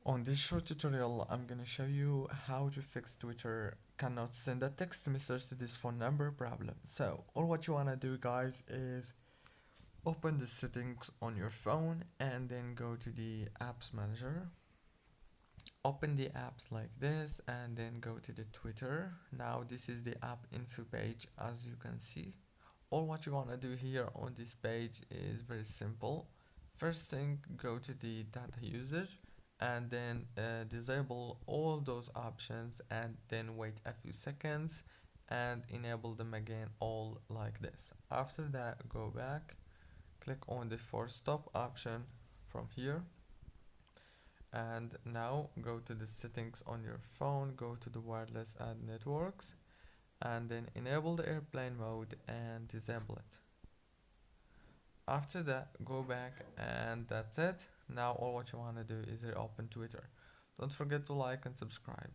On this short tutorial, I'm gonna show you how to fix Twitter cannot send a text message to this phone number problem. So, all what you wanna do, guys, is open the settings on your phone and then go to the apps manager. Open the apps like this and then go to the Twitter. Now this is the app info page, as you can see. All what you want to do here on this page is very simple. First thing, go to the data usage and then disable all those options and then wait a few seconds and enable them again, all like this. After that, go back, click on the force stop option from here, and now go to the settings on your phone, go to the wireless and networks, and then enable the airplane mode and disable it. After that, go back and that's it. Now all what you want to do is reopen Twitter. Don't forget to like and subscribe.